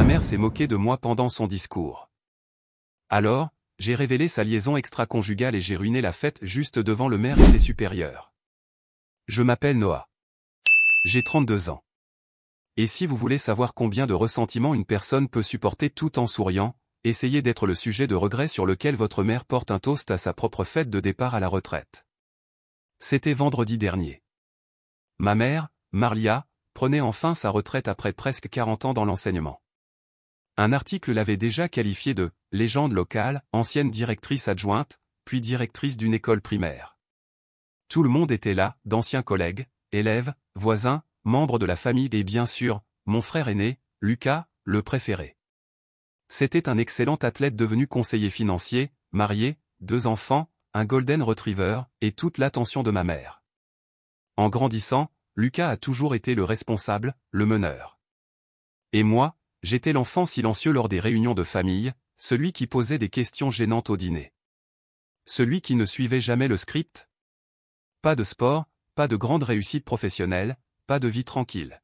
mère s'est moquée de moi pendant son discours. Alors, j'ai révélé sa liaison extra-conjugale et j'ai ruiné la fête juste devant le maire et ses supérieurs. Je m'appelle Noah. J'ai 32 ans. Et si vous voulez savoir combien de ressentiments une personne peut supporter tout en souriant, essayez d'être le sujet de regret sur lequel votre mère porte un toast à sa propre fête de départ à la retraite. C'était vendredi dernier. Ma mère, Marlia, prenait enfin sa retraite après presque 40 ans dans l'enseignement. Un article l'avait déjà qualifiée de « légende locale », ancienne directrice adjointe, puis directrice d'une école primaire. Tout le monde était là, d'anciens collègues, élèves, voisins, membres de la famille et bien sûr, mon frère aîné, Lucas, le préféré. C'était un excellent athlète devenu conseiller financier, marié, 2 enfants, un golden retriever, et toute l'attention de ma mère. En grandissant, Lucas a toujours été le responsable, le meneur. Et moi, j'étais l'enfant silencieux lors des réunions de famille, celui qui posait des questions gênantes au dîner. Celui qui ne suivait jamais le script. Pas de sport, pas de grande réussite professionnelle, pas de vie tranquille.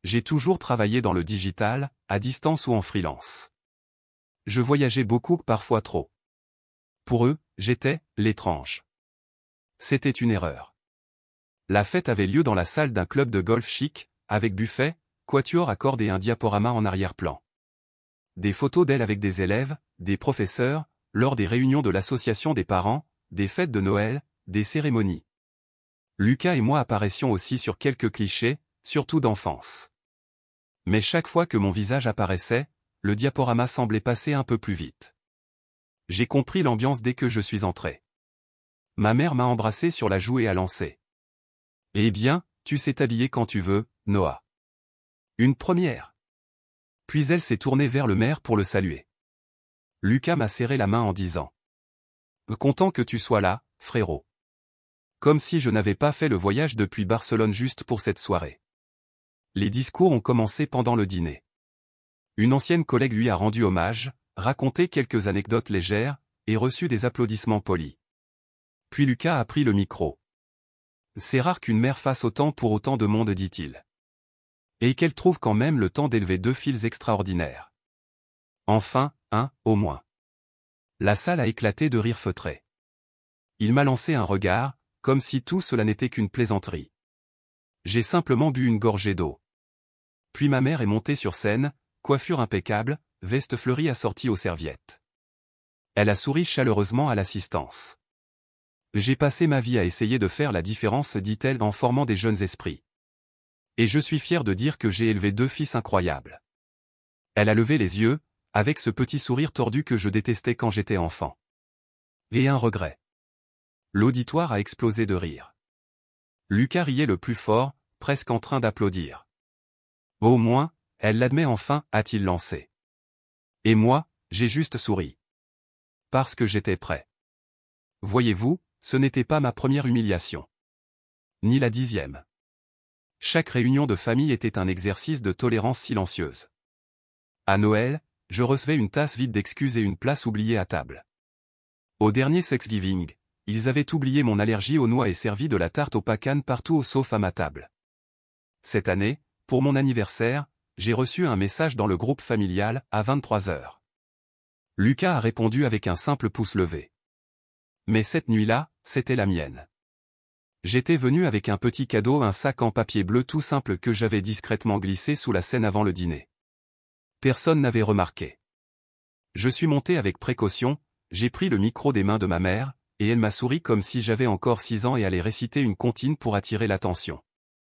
J'ai toujours travaillé dans le digital, à distance ou en freelance. Je voyageais beaucoup, parfois trop. Pour eux, j'étais l'étrange. C'était une erreur. La fête avait lieu dans la salle d'un club de golf chic, avec buffet, quatuor à cordes et un diaporama en arrière-plan. Des photos d'elle avec des élèves, des professeurs, lors des réunions de l'association des parents, des fêtes de Noël, des cérémonies. Lucas et moi apparaissions aussi sur quelques clichés, surtout d'enfance. Mais chaque fois que mon visage apparaissait, le diaporama semblait passer un peu plus vite. J'ai compris l'ambiance dès que je suis entré. Ma mère m'a embrassé sur la joue et a lancé. « Eh bien, tu sais t'habiller quand tu veux, Noah. » Une première. Puis elle s'est tournée vers le maire pour le saluer. Lucas m'a serré la main en disant « Content que tu sois là, frérot. » Comme si je n'avais pas fait le voyage depuis Barcelone juste pour cette soirée. Les discours ont commencé pendant le dîner. Une ancienne collègue lui a rendu hommage, raconté quelques anecdotes légères, et reçu des applaudissements polis. Puis Lucas a pris le micro. C'est rare qu'une mère fasse autant pour autant de monde, dit-il. Et qu'elle trouve quand même le temps d'élever 2 fils extraordinaires. Enfin, un, au moins. La salle a éclaté de rires feutrés. Il m'a lancé un regard, comme si tout cela n'était qu'une plaisanterie. J'ai simplement bu une gorgée d'eau. Puis ma mère est montée sur scène, coiffure impeccable, veste fleurie assortie aux serviettes. Elle a souri chaleureusement à l'assistance. J'ai passé ma vie à essayer de faire la différence, dit-elle en formant des jeunes esprits. Et je suis fier de dire que j'ai élevé 2 fils incroyables. Elle a levé les yeux, avec ce petit sourire tordu que je détestais quand j'étais enfant. Et un regret. L'auditoire a explosé de rire. Lucas riait le plus fort, presque en train d'applaudir. Au moins, elle l'admet enfin, a-t-il lancé. Et moi, j'ai juste souri. Parce que j'étais prêt. Voyez-vous, ce n'était pas ma première humiliation. Ni la 10e. Chaque réunion de famille était un exercice de tolérance silencieuse. À Noël, je recevais une tasse vide d'excuses et une place oubliée à table. Au dernier Thanksgiving, ils avaient oublié mon allergie aux noix et servi de la tarte aux pacanes partout sauf à ma table. Cette année, pour mon anniversaire, j'ai reçu un message dans le groupe familial, à 23h. Lucas a répondu avec un simple pouce levé. Mais cette nuit-là, c'était la mienne. J'étais venu avec un petit cadeau, un sac en papier bleu tout simple que j'avais discrètement glissé sous la scène avant le dîner. Personne n'avait remarqué. Je suis monté avec précaution, j'ai pris le micro des mains de ma mère, et elle m'a souri comme si j'avais encore 6 ans et allait réciter une comptine pour attirer l'attention.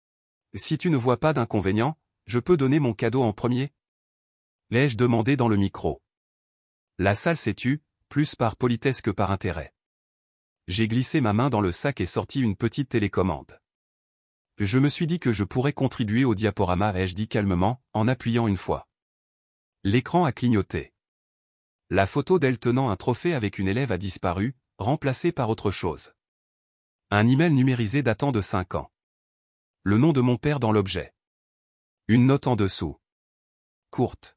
« Si tu ne vois pas d'inconvénient, je peux donner mon cadeau en premier ?» l'ai-je demandé dans le micro. La salle s'est tue, plus par politesse que par intérêt. J'ai glissé ma main dans le sac et sorti une petite télécommande. Je me suis dit que je pourrais contribuer au diaporama, ai-je dit calmement, en appuyant une fois. L'écran a clignoté. La photo d'elle tenant un trophée avec une élève a disparu, remplacée par autre chose. Un email numérisé datant de 5 ans. Le nom de mon père dans l'objet. Une note en dessous. Courte.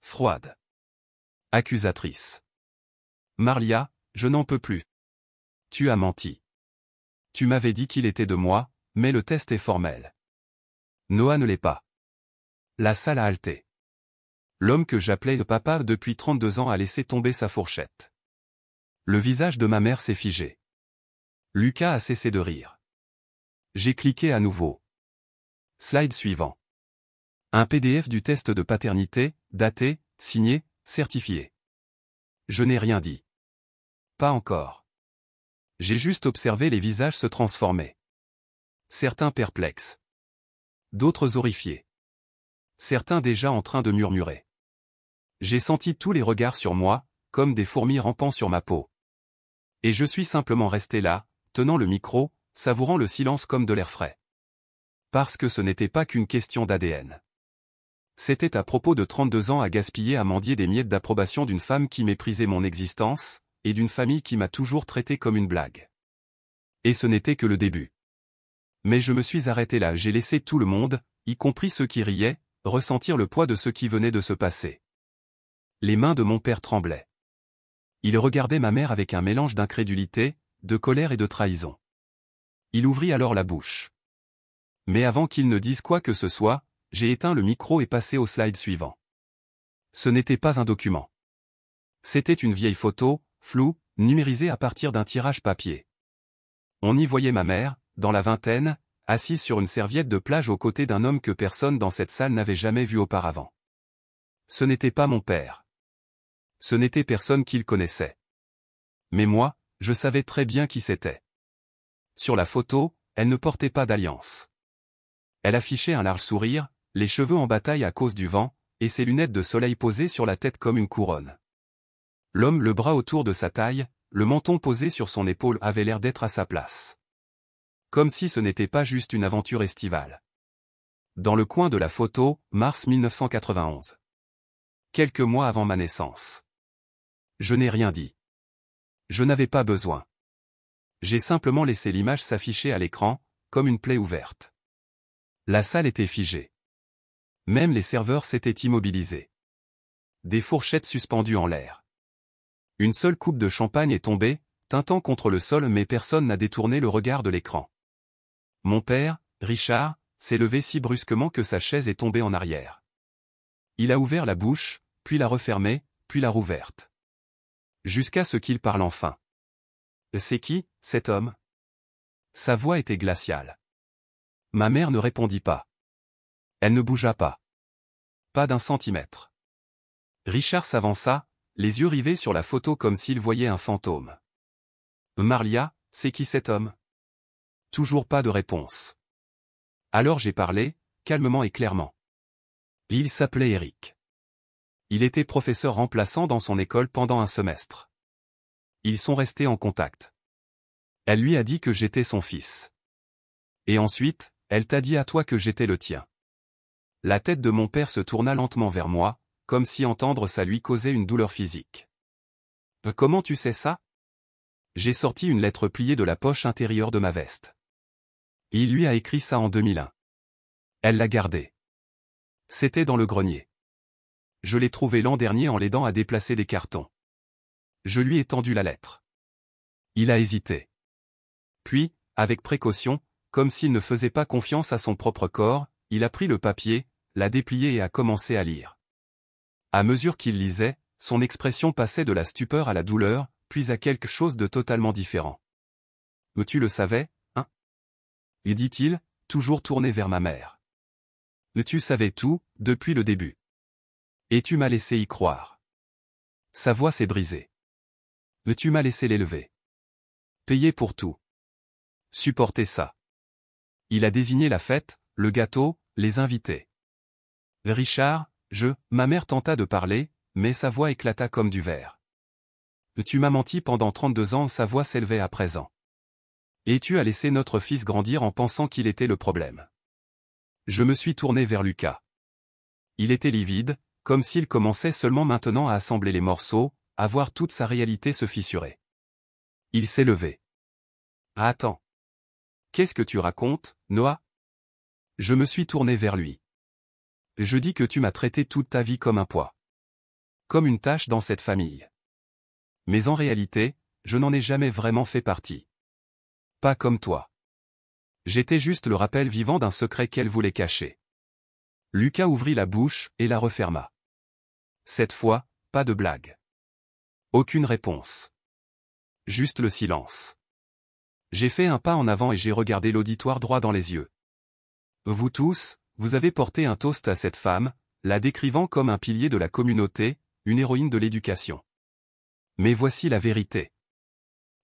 Froide. Accusatrice. Marlia, je n'en peux plus. Tu as menti. Tu m'avais dit qu'il était de moi, mais le test est formel. Noah ne l'est pas. La salle a halté. L'homme que j'appelais le papa depuis 32 ans a laissé tomber sa fourchette. Le visage de ma mère s'est figé. Lucas a cessé de rire. J'ai cliqué à nouveau. Slide suivant. Un PDF du test de paternité, daté, signé, certifié. Je n'ai rien dit. Pas encore. J'ai juste observé les visages se transformer. Certains perplexes. D'autres horrifiés. Certains déjà en train de murmurer. J'ai senti tous les regards sur moi, comme des fourmis rampant sur ma peau. Et je suis simplement resté là, tenant le micro, savourant le silence comme de l'air frais. Parce que ce n'était pas qu'une question d'ADN. C'était à propos de 32 ans à gaspiller à mendier des miettes d'approbation d'une femme qui méprisait mon existence, et d'une famille qui m'a toujours traité comme une blague. Et ce n'était que le début. Mais je me suis arrêté là, j'ai laissé tout le monde, y compris ceux qui riaient, ressentir le poids de ce qui venait de se passer. Les mains de mon père tremblaient. Il regardait ma mère avec un mélange d'incrédulité, de colère et de trahison. Il ouvrit alors la bouche. Mais avant qu'il ne dise quoi que ce soit, j'ai éteint le micro et passé au slide suivant. Ce n'était pas un document. C'était une vieille photo, floue, numérisée à partir d'un tirage papier. On y voyait ma mère, dans la vingtaine, assise sur une serviette de plage aux côtés d'un homme que personne dans cette salle n'avait jamais vu auparavant. Ce n'était pas mon père. Ce n'était personne qu'il connaissait. Mais moi, je savais très bien qui c'était. Sur la photo, elle ne portait pas d'alliance. Elle affichait un large sourire, les cheveux en bataille à cause du vent, et ses lunettes de soleil posées sur la tête comme une couronne. L'homme le bras autour de sa taille, le menton posé sur son épaule avait l'air d'être à sa place. Comme si ce n'était pas juste une aventure estivale. Dans le coin de la photo, mars 1991. Quelques mois avant ma naissance. Je n'ai rien dit. Je n'avais pas besoin. J'ai simplement laissé l'image s'afficher à l'écran, comme une plaie ouverte. La salle était figée. Même les serveurs s'étaient immobilisés. Des fourchettes suspendues en l'air. Une seule coupe de champagne est tombée, tintant contre le sol mais personne n'a détourné le regard de l'écran. Mon père, Richard, s'est levé si brusquement que sa chaise est tombée en arrière. Il a ouvert la bouche, puis l'a refermée, puis l'a rouverte. Jusqu'à ce qu'il parle enfin. C'est qui, cet homme? Sa voix était glaciale. Ma mère ne répondit pas. Elle ne bougea pas. Pas d'un centimètre. Richard s'avança, les yeux rivés sur la photo comme s'il voyait un fantôme. Marlia, c'est qui cet homme? Toujours pas de réponse. Alors j'ai parlé, calmement et clairement. Il s'appelait Eric. Il était professeur remplaçant dans son école pendant un semestre. Ils sont restés en contact. Elle lui a dit que j'étais son fils. Et ensuite, elle t'a dit à toi que j'étais le tien. La tête de mon père se tourna lentement vers moi, comme si entendre ça lui causait une douleur physique. Comment tu sais ça? J'ai sorti une lettre pliée de la poche intérieure de ma veste. Il lui a écrit ça en 2001. Elle l'a gardé. C'était dans le grenier. Je l'ai trouvé l'an dernier en l'aidant à déplacer des cartons. Je lui ai tendu la lettre. Il a hésité. Puis, avec précaution, comme s'il ne faisait pas confiance à son propre corps, il a pris le papier, l'a déplié et a commencé à lire. À mesure qu'il lisait, son expression passait de la stupeur à la douleur, puis à quelque chose de totalement différent. « Mais tu le savais, hein » dit-il, toujours tourné vers ma mère. « Mais tu savais tout, depuis le début. Et tu m'as laissé y croire. » Sa voix s'est brisée. « Mais tu m'as laissé l'élever. Payer pour tout. Supporter ça. » Il a désigné la fête, le gâteau, les invités. « Richard, ma mère tenta de parler, mais sa voix éclata comme du verre. « Tu m'as menti pendant 32 ans » sa voix s'élevait à présent. « Et tu as laissé notre fils grandir en pensant qu'il était le problème. » Je me suis tourné vers Lucas. Il était livide, comme s'il commençait seulement maintenant à assembler les morceaux, à voir toute sa réalité se fissurer. Il s'est levé. « Attends. Qu'est-ce que tu racontes, Noah ?» Je me suis tourné vers lui. « Je dis que tu m'as traité toute ta vie comme un poids. Comme une tâche dans cette famille. Mais en réalité, je n'en ai jamais vraiment fait partie. Pas comme toi. J'étais juste le rappel vivant d'un secret qu'elle voulait cacher. » Lucas ouvrit la bouche et la referma. Cette fois, pas de blague. Aucune réponse. Juste le silence. J'ai fait un pas en avant et j'ai regardé l'auditoire droit dans les yeux. Vous tous, vous avez porté un toast à cette femme, la décrivant comme un pilier de la communauté, une héroïne de l'éducation. Mais voici la vérité.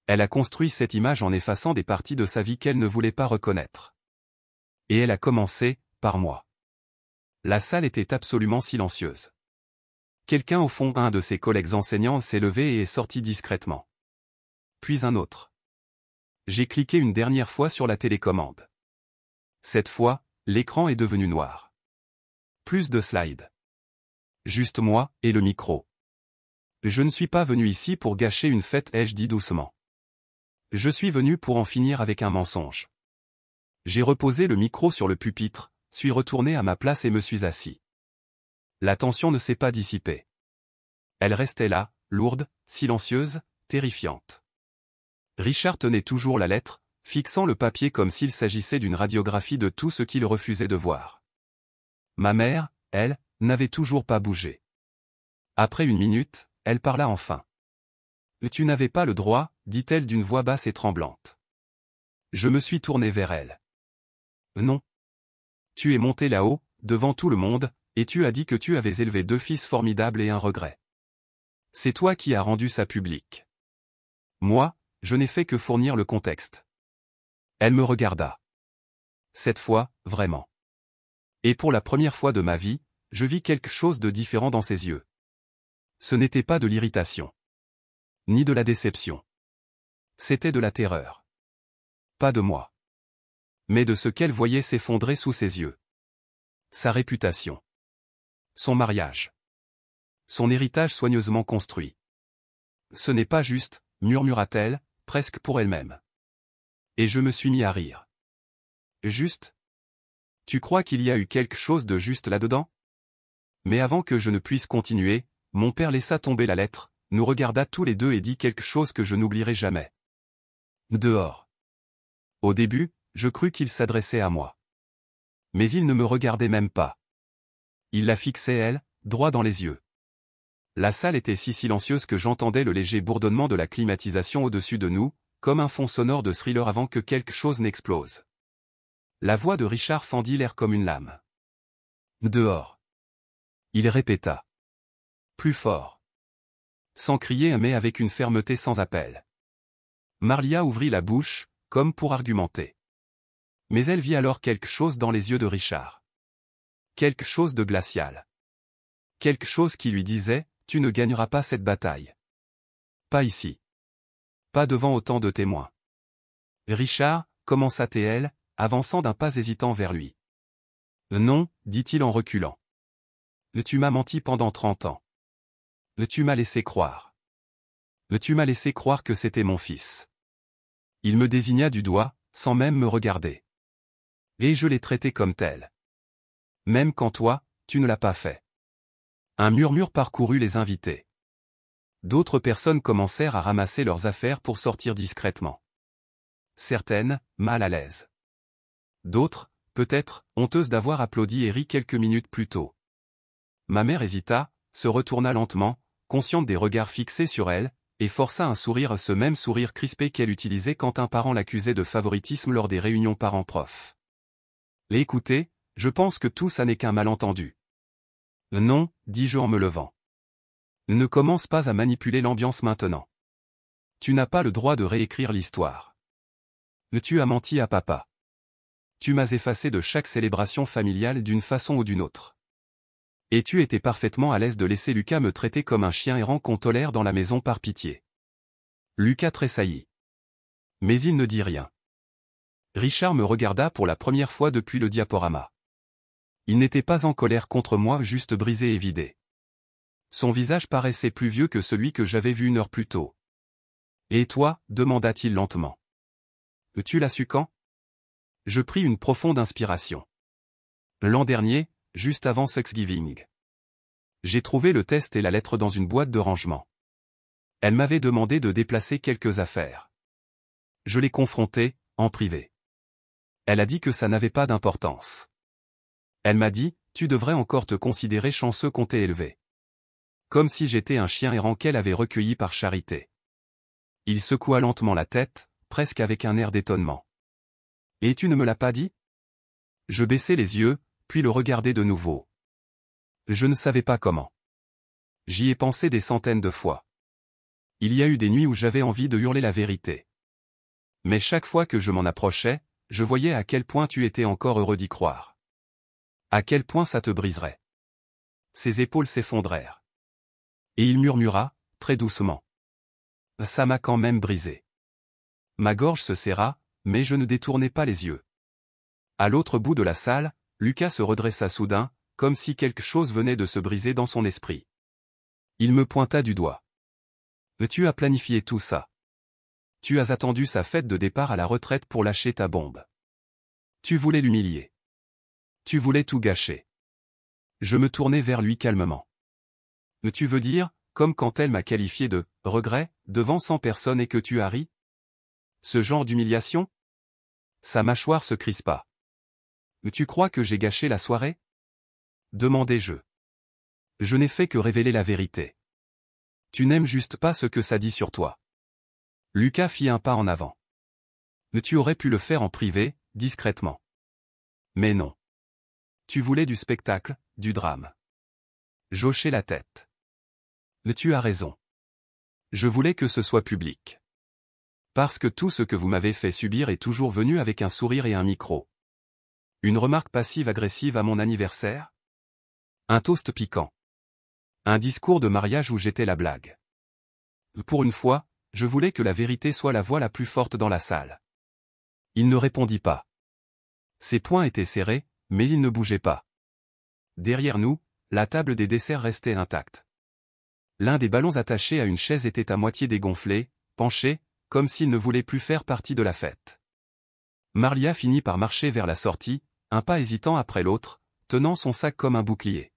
Elle a construit cette image en effaçant des parties de sa vie qu'elle ne voulait pas reconnaître. Et elle a commencé, par moi. La salle était absolument silencieuse. Quelqu'un au fond, un de ses collègues enseignants, s'est levé et est sorti discrètement. Puis un autre. J'ai cliqué une dernière fois sur la télécommande. Cette fois, l'écran est devenu noir. Plus de slides. Juste moi, et le micro. Je ne suis pas venu ici pour gâcher une fête, ai-je dit doucement. Je suis venu pour en finir avec un mensonge. J'ai reposé le micro sur le pupitre, suis retourné à ma place et me suis assis. La tension ne s'est pas dissipée. Elle restait là, lourde, silencieuse, terrifiante. Richard tenait toujours la lettre, fixant le papier comme s'il s'agissait d'une radiographie de tout ce qu'il refusait de voir. Ma mère, elle, n'avait toujours pas bougé. Après une minute, elle parla enfin. « Tu n'avais pas le droit, dit-elle d'une voix basse et tremblante. Je me suis tourné vers elle. Non. Tu es monté là-haut, devant tout le monde, et tu as dit que tu avais élevé 2 fils formidables et un regret. C'est toi qui as rendu ça public. Moi, je n'ai fait que fournir le contexte. » Elle me regarda. Cette fois, vraiment. Et pour la première fois de ma vie, je vis quelque chose de différent dans ses yeux. Ce n'était pas de l'irritation. Ni de la déception. C'était de la terreur. Pas de moi. Mais de ce qu'elle voyait s'effondrer sous ses yeux. Sa réputation. Son mariage. Son héritage soigneusement construit. Ce n'est pas juste, murmura-t-elle, presque pour elle-même. Et je me suis mis à rire. Juste? Tu crois qu'il y a eu quelque chose de juste là-dedans? Mais avant que je ne puisse continuer, mon père laissa tomber la lettre, nous regarda tous les deux et dit quelque chose que je n'oublierai jamais. Dehors. Au début, je crus qu'il s'adressait à moi. Mais il ne me regardait même pas. Il la fixait elle, droit dans les yeux. La salle était si silencieuse que j'entendais le léger bourdonnement de la climatisation au-dessus de nous, comme un fond sonore de thriller avant que quelque chose n'explose. La voix de Richard fendit l'air comme une lame. Dehors. Il répéta. Plus fort. Sans crier mais avec une fermeté sans appel. Marlia ouvrit la bouche, comme pour argumenter. Mais elle vit alors quelque chose dans les yeux de Richard. Quelque chose de glacial. Quelque chose qui lui disait, tu ne gagneras pas cette bataille. Pas ici. Pas devant autant de témoins. Richard, commença-t-elle, avançant d'un pas hésitant vers lui. Non, dit-il en reculant. Tu m'as menti pendant 30 ans. Tu m'as laissé croire. Tu m'as laissé croire que c'était mon fils. Il me désigna du doigt, sans même me regarder. Et je l'ai traité comme tel. Même quand toi, tu ne l'as pas fait. Un murmure parcourut les invités. D'autres personnes commencèrent à ramasser leurs affaires pour sortir discrètement. Certaines, mal à l'aise. D'autres, peut-être, honteuses d'avoir applaudi et ri quelques minutes plus tôt. Ma mère hésita, se retourna lentement, consciente des regards fixés sur elle, et força un sourire, ce même sourire crispé qu'elle utilisait quand un parent l'accusait de favoritisme lors des réunions parents-prof. Écoutez, je pense que tout ça n'est qu'un malentendu. Non, dis-je en me levant. Ne commence pas à manipuler l'ambiance maintenant. Tu n'as pas le droit de réécrire l'histoire. Tu as menti à papa. Tu m'as effacé de chaque célébration familiale d'une façon ou d'une autre. Et tu étais parfaitement à l'aise de laisser Lucas me traiter comme un chien errant qu'on tolère dans la maison par pitié. Lucas tressaillit. Mais il ne dit rien. Richard me regarda pour la première fois depuis le diaporama. Il n'était pas en colère contre moi, juste brisé et vidé. Son visage paraissait plus vieux que celui que j'avais vu 1 heure plus tôt. Et toi, demanda-t-il lentement. Tu l'as su quand? Je pris une profonde inspiration. L'an dernier, juste avant Thanksgiving. J'ai trouvé le test et la lettre dans une boîte de rangement. Elle m'avait demandé de déplacer quelques affaires. Je l'ai confrontée, en privé. Elle a dit que ça n'avait pas d'importance. Elle m'a dit, tu devrais encore te considérer chanceux qu'on t'ait élevé. Comme si j'étais un chien errant qu'elle avait recueilli par charité. Il secoua lentement la tête, presque avec un air d'étonnement. « Et tu ne me l'as pas dit ?» Je baissai les yeux, puis le regardai de nouveau. Je ne savais pas comment. J'y ai pensé des centaines de fois. Il y a eu des nuits où j'avais envie de hurler la vérité. Mais chaque fois que je m'en approchais, je voyais à quel point tu étais encore heureux d'y croire. À quel point ça te briserait. Ses épaules s'effondrèrent. Et il murmura, très doucement. Ça m'a quand même brisé. Ma gorge se serra, mais je ne détournai pas les yeux. À l'autre bout de la salle, Lucas se redressa soudain, comme si quelque chose venait de se briser dans son esprit. Il me pointa du doigt. Tu as planifié tout ça. Tu as attendu sa fête de départ à la retraite pour lâcher ta bombe. Tu voulais l'humilier. Tu voulais tout gâcher. Je me tournai vers lui calmement. Tu veux dire, comme quand elle m'a qualifié de « regret » devant 100 personnes et que tu as ri? Ce genre d'humiliation? Sa mâchoire se crispa. Tu crois que j'ai gâché la soirée? Demandai-je. Je n'ai fait que révéler la vérité. Tu n'aimes juste pas ce que ça dit sur toi. Lucas fit un pas en avant. Tu aurais pu le faire en privé, discrètement. Mais non. Tu voulais du spectacle, du drame. J'hochai la tête. Tu as raison. Je voulais que ce soit public. Parce que tout ce que vous m'avez fait subir est toujours venu avec un sourire et un micro. Une remarque passive-agressive à mon anniversaire? Un toast piquant. Un discours de mariage où j'étais la blague. Pour une fois, je voulais que la vérité soit la voix la plus forte dans la salle. Il ne répondit pas. Ses poings étaient serrés, mais il ne bougeait pas. Derrière nous, la table des desserts restait intacte. L'un des ballons attachés à une chaise était à moitié dégonflé, penché, comme s'il ne voulait plus faire partie de la fête. Marlia finit par marcher vers la sortie, un pas hésitant après l'autre, tenant son sac comme un bouclier.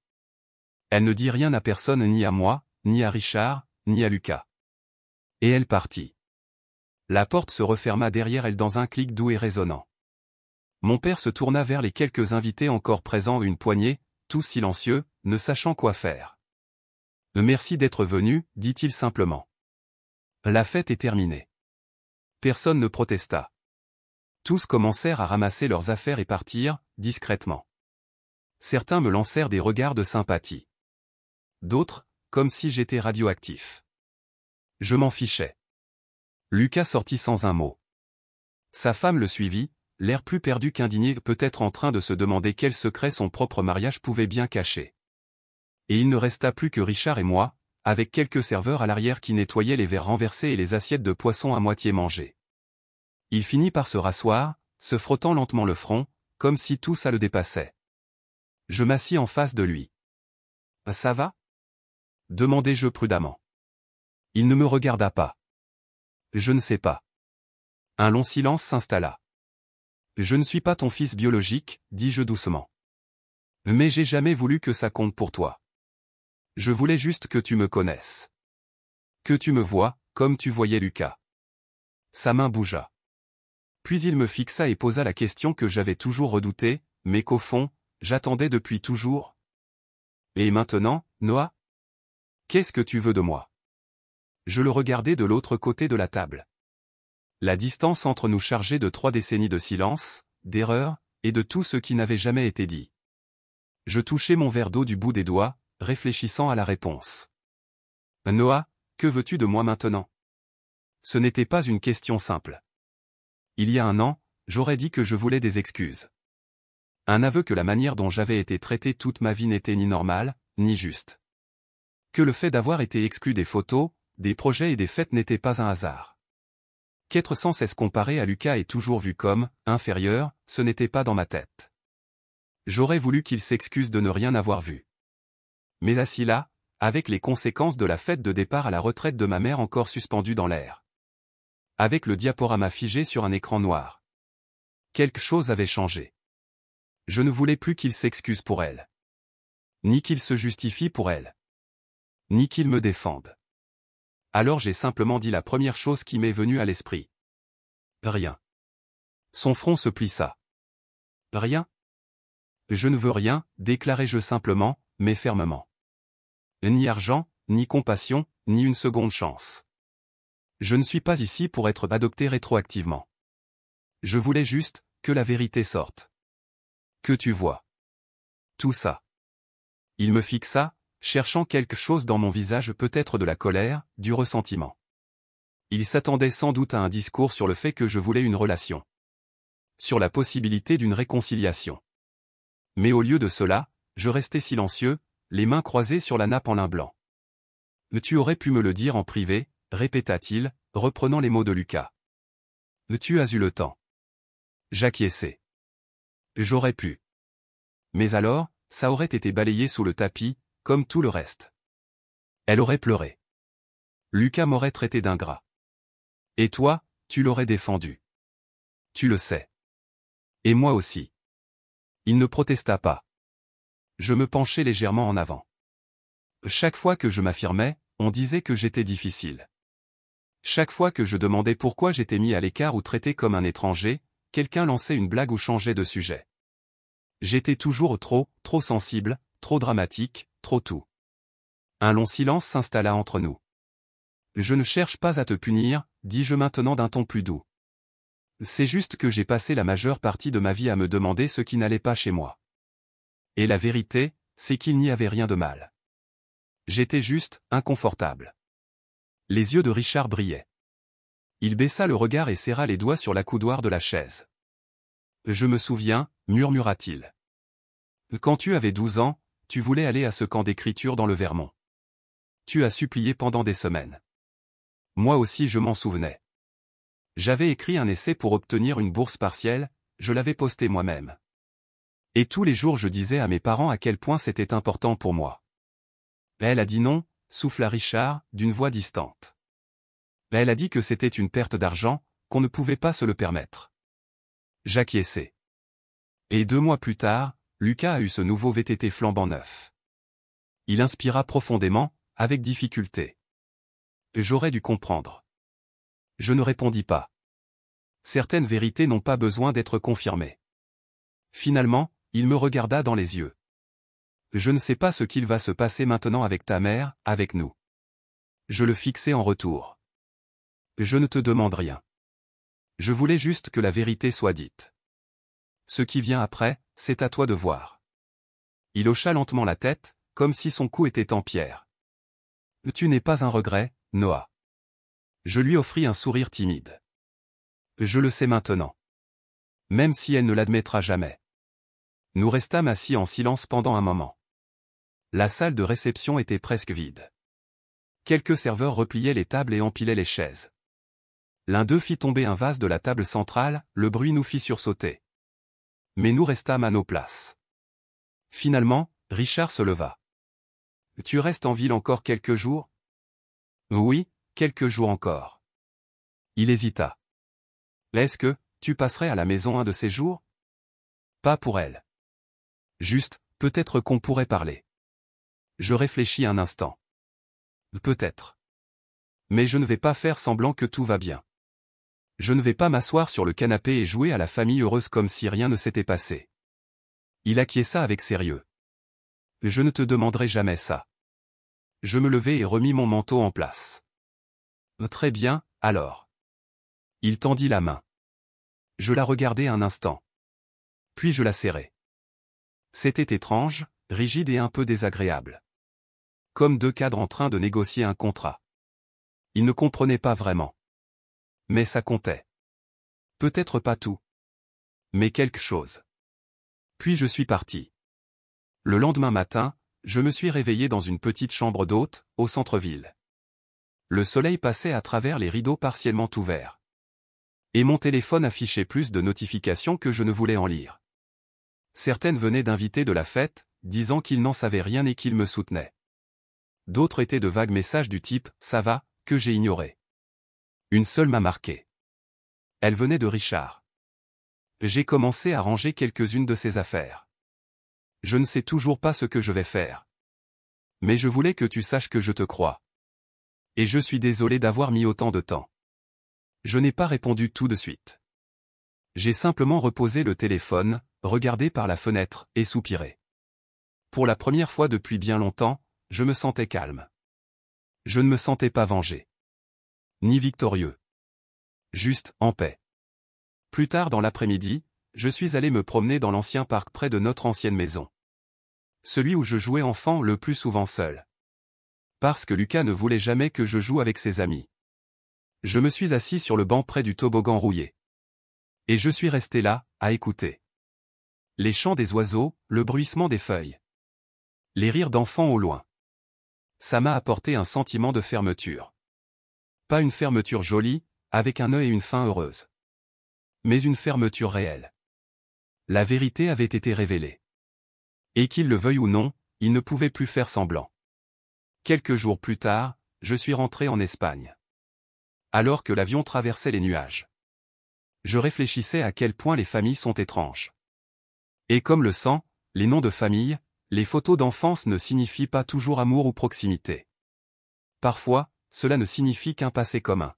Elle ne dit rien à personne, ni à moi, ni à Richard, ni à Lucas. Et elle partit. La porte se referma derrière elle dans un clic doux et résonnant. Mon père se tourna vers les quelques invités encore présents, une poignée, tous silencieux, ne sachant quoi faire. « Merci d'être venu, dit-il simplement. La fête est terminée. » Personne ne protesta. Tous commencèrent à ramasser leurs affaires et partirent, discrètement. Certains me lancèrent des regards de sympathie. D'autres, comme si j'étais radioactif. Je m'en fichais. Lucas sortit sans un mot. Sa femme le suivit, l'air plus perdu qu'indigné, peut-être en train de se demander quel secret son propre mariage pouvait bien cacher. Et il ne resta plus que Richard et moi, avec quelques serveurs à l'arrière qui nettoyaient les verres renversés et les assiettes de poisson à moitié mangées. Il finit par se rasseoir, se frottant lentement le front, comme si tout ça le dépassait. Je m'assis en face de lui. « Ça va ?» demandai-je prudemment. Il ne me regarda pas. « Je ne sais pas. » Un long silence s'installa. « Je ne suis pas ton fils biologique, dis-je doucement. Mais j'ai jamais voulu que ça compte pour toi. Je voulais juste que tu me connaisses. Que tu me vois, comme tu voyais Lucas. » Sa main bougea. Puis il me fixa et posa la question que j'avais toujours redoutée, mais qu'au fond, j'attendais depuis toujours. « Et maintenant, Noah? Qu'est-ce que tu veux de moi ?» Je le regardai de l'autre côté de la table. La distance entre nous chargeait de 3 décennies de silence, d'erreurs, et de tout ce qui n'avait jamais été dit. Je touchai mon verre d'eau du bout des doigts, réfléchissant à la réponse. « Noah, que veux-tu de moi maintenant ?» Ce n'était pas une question simple. Il y a un an, j'aurais dit que je voulais des excuses. Un aveu que la manière dont j'avais été traité toute ma vie n'était ni normale, ni juste. Que le fait d'avoir été exclu des photos, des projets et des fêtes n'était pas un hasard. Qu'être sans cesse comparé à Lucas et toujours vu comme inférieur, ce n'était pas dans ma tête. J'aurais voulu qu'il s'excuse de ne rien avoir vu. Mais assis là, avec les conséquences de la fête de départ à la retraite de ma mère encore suspendues dans l'air. Avec le diaporama figé sur un écran noir. Quelque chose avait changé. Je ne voulais plus qu'il s'excuse pour elle. Ni qu'il se justifie pour elle. Ni qu'il me défende. Alors j'ai simplement dit la première chose qui m'est venue à l'esprit. Rien. Son front se plissa. Rien? Je ne veux rien, déclarai-je simplement, mais fermement. Ni argent, ni compassion, ni une seconde chance. Je ne suis pas ici pour être adopté rétroactivement. Je voulais juste que la vérité sorte. Que tu vois. Tout ça. Il me fixa, cherchant quelque chose dans mon visage, peut-être de la colère, du ressentiment. Il s'attendait sans doute à un discours sur le fait que je voulais une relation. Sur la possibilité d'une réconciliation. Mais au lieu de cela, je restais silencieux, les mains croisées sur la nappe en lin blanc. « Tu aurais pu me le dire en privé », répéta-t-il, reprenant les mots de Lucas. « Tu as eu le temps. » J'acquiesçai. J'aurais pu. Mais alors, ça aurait été balayé sous le tapis, comme tout le reste. Elle aurait pleuré. Lucas m'aurait traité d'ingrat. Et toi, tu l'aurais défendu. Tu le sais. Et moi aussi. Il ne protesta pas. Je me penchai légèrement en avant. Chaque fois que je m'affirmais, on disait que j'étais difficile. Chaque fois que je demandais pourquoi j'étais mis à l'écart ou traité comme un étranger, quelqu'un lançait une blague ou changeait de sujet. J'étais toujours trop sensible, trop dramatique, trop tout. Un long silence s'installa entre nous. Je ne cherche pas à te punir, dis-je maintenant d'un ton plus doux. C'est juste que j'ai passé la majeure partie de ma vie à me demander ce qui n'allait pas chez moi. Et la vérité, c'est qu'il n'y avait rien de mal. J'étais juste inconfortable. Les yeux de Richard brillaient. Il baissa le regard et serra les doigts sur la coudoir de la chaise. Je me souviens, murmura-t-il. Quand tu avais 12 ans, tu voulais aller à ce camp d'écriture dans le Vermont. Tu as supplié pendant des semaines. Moi aussi je m'en souvenais. J'avais écrit un essai pour obtenir une bourse partielle, je l'avais posté moi-même. Et tous les jours je disais à mes parents à quel point c'était important pour moi. Elle a dit non, souffla Richard, d'une voix distante. Elle a dit que c'était une perte d'argent, qu'on ne pouvait pas se le permettre. J'acquiesçai. Et 2 mois plus tard, Lucas a eu ce nouveau VTT flambant neuf. Il inspira profondément, avec difficulté. J'aurais dû comprendre. Je ne répondis pas. Certaines vérités n'ont pas besoin d'être confirmées. Finalement, il me regarda dans les yeux. Je ne sais pas ce qu'il va se passer maintenant avec ta mère, avec nous. Je le fixai en retour. Je ne te demande rien. Je voulais juste que la vérité soit dite. Ce qui vient après, c'est à toi de voir. Il hocha lentement la tête, comme si son cou était en pierre. Tu n'es pas un regret, Noah. Je lui offris un sourire timide. Je le sais maintenant. Même si elle ne l'admettra jamais. Nous restâmes assis en silence pendant un moment. La salle de réception était presque vide. Quelques serveurs repliaient les tables et empilaient les chaises. L'un d'eux fit tomber un vase de la table centrale, le bruit nous fit sursauter. Mais nous restâmes à nos places. Finalement, Richard se leva. « Tu restes en ville encore quelques jours ?»« Oui, quelques jours encore. » Il hésita. « Est-ce que, tu passerais à la maison un de ces jours ?»« Pas pour elle. Juste, peut-être qu'on pourrait parler. » Je réfléchis un instant. « Peut-être. Mais je ne vais pas faire semblant que tout va bien. Je ne vais pas m'asseoir sur le canapé et jouer à la famille heureuse comme si rien ne s'était passé. » Il acquiesça avec sérieux. « Je ne te demanderai jamais ça. » Je me levai et remis mon manteau en place. « Très bien, alors. » Il tendit la main. Je la regardai un instant. Puis je la serrai. C'était étrange, rigide et un peu désagréable. Comme 2 cadres en train de négocier un contrat. Ils ne comprenaient pas vraiment. Mais ça comptait. Peut-être pas tout. Mais quelque chose. Puis je suis parti. Le lendemain matin, je me suis réveillé dans une petite chambre d'hôte, au centre-ville. Le soleil passait à travers les rideaux partiellement ouverts. Et mon téléphone affichait plus de notifications que je ne voulais en lire. Certaines venaient d'invités de la fête, disant qu'ils n'en savaient rien et qu'ils me soutenaient. D'autres étaient de vagues messages du type « ça va », que j'ai ignoré. Une seule m'a marqué. Elle venait de Richard. J'ai commencé à ranger quelques-unes de ses affaires. Je ne sais toujours pas ce que je vais faire. Mais je voulais que tu saches que je te crois. Et je suis désolé d'avoir mis autant de temps. Je n'ai pas répondu tout de suite. J'ai simplement reposé le téléphone, regardé par la fenêtre, et soupiré. Pour la première fois depuis bien longtemps, je me sentais calme. Je ne me sentais pas vengé. Ni victorieux. Juste en paix. Plus tard dans l'après-midi, je suis allé me promener dans l'ancien parc près de notre ancienne maison. Celui où je jouais enfant le plus souvent seul. Parce que Lucas ne voulait jamais que je joue avec ses amis. Je me suis assis sur le banc près du toboggan rouillé. Et je suis resté là, à écouter. Les chants des oiseaux, le bruissement des feuilles. Les rires d'enfants au loin. Ça m'a apporté un sentiment de fermeture. Pas une fermeture jolie, avec un œil et une fin heureuse. Mais une fermeture réelle. La vérité avait été révélée. Et qu'il le veuille ou non, il ne pouvait plus faire semblant. Quelques jours plus tard, je suis rentré en Espagne. Alors que l'avion traversait les nuages. Je réfléchissais à quel point les familles sont étranges. Et comme le sang, les noms de famille, les photos d'enfance ne signifient pas toujours amour ou proximité. Parfois, cela ne signifie qu'un passé commun.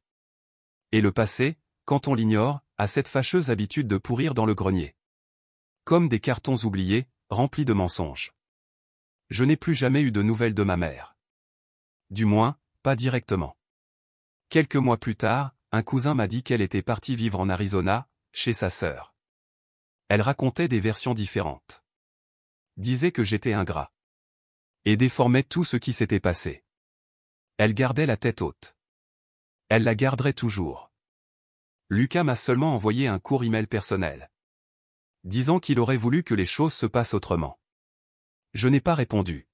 Et le passé, quand on l'ignore, a cette fâcheuse habitude de pourrir dans le grenier. Comme des cartons oubliés, remplis de mensonges. Je n'ai plus jamais eu de nouvelles de ma mère. Du moins, pas directement. Quelques mois plus tard, un cousin m'a dit qu'elle était partie vivre en Arizona, chez sa sœur. Elle racontait des versions différentes. Disait que j'étais ingrat. Et déformait tout ce qui s'était passé. Elle gardait la tête haute. Elle la garderait toujours. Lucas m'a seulement envoyé un court email personnel. Disant qu'il aurait voulu que les choses se passent autrement. Je n'ai pas répondu.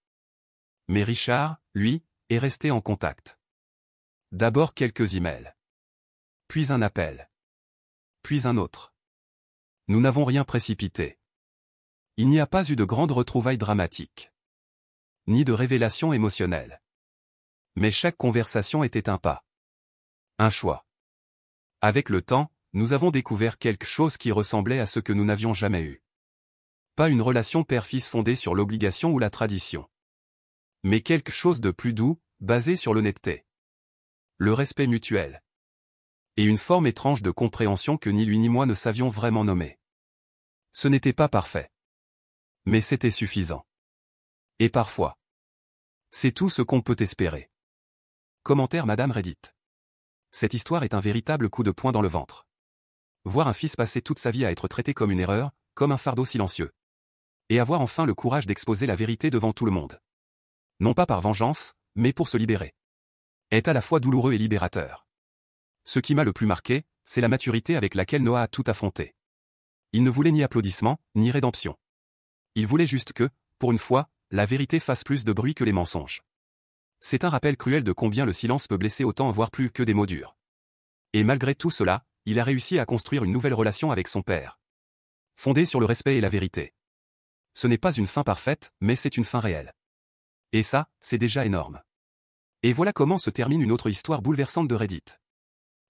Mais Richard, lui, est resté en contact. D'abord quelques emails. Puis un appel. Puis un autre. Nous n'avons rien précipité. Il n'y a pas eu de grandes retrouvailles dramatiques. Ni de révélations émotionnelles. Mais chaque conversation était un pas. Un choix. Avec le temps, nous avons découvert quelque chose qui ressemblait à ce que nous n'avions jamais eu. Pas une relation père-fils fondée sur l'obligation ou la tradition. Mais quelque chose de plus doux, basé sur l'honnêteté. Le respect mutuel. Et une forme étrange de compréhension que ni lui ni moi ne savions vraiment nommer. Ce n'était pas parfait. Mais c'était suffisant. Et parfois. C'est tout ce qu'on peut espérer. Commentaire Madame Reddit. Cette histoire est un véritable coup de poing dans le ventre. Voir un fils passer toute sa vie à être traité comme une erreur, comme un fardeau silencieux. Et avoir enfin le courage d'exposer la vérité devant tout le monde. Non pas par vengeance, mais pour se libérer. Est à la fois douloureux et libérateur. Ce qui m'a le plus marqué, c'est la maturité avec laquelle Noah a tout affronté. Il ne voulait ni applaudissements, ni rédemption. Il voulait juste que, pour une fois, la vérité fasse plus de bruit que les mensonges. C'est un rappel cruel de combien le silence peut blesser autant voire plus que des mots durs. Et malgré tout cela, il a réussi à construire une nouvelle relation avec son père. Fondée sur le respect et la vérité. Ce n'est pas une fin parfaite, mais c'est une fin réelle. Et ça, c'est déjà énorme. Et voilà comment se termine une autre histoire bouleversante de Reddit.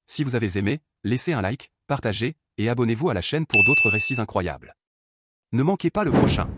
Si vous avez aimé, laissez un like, partagez, et abonnez-vous à la chaîne pour d'autres récits incroyables. Ne manquez pas le prochain.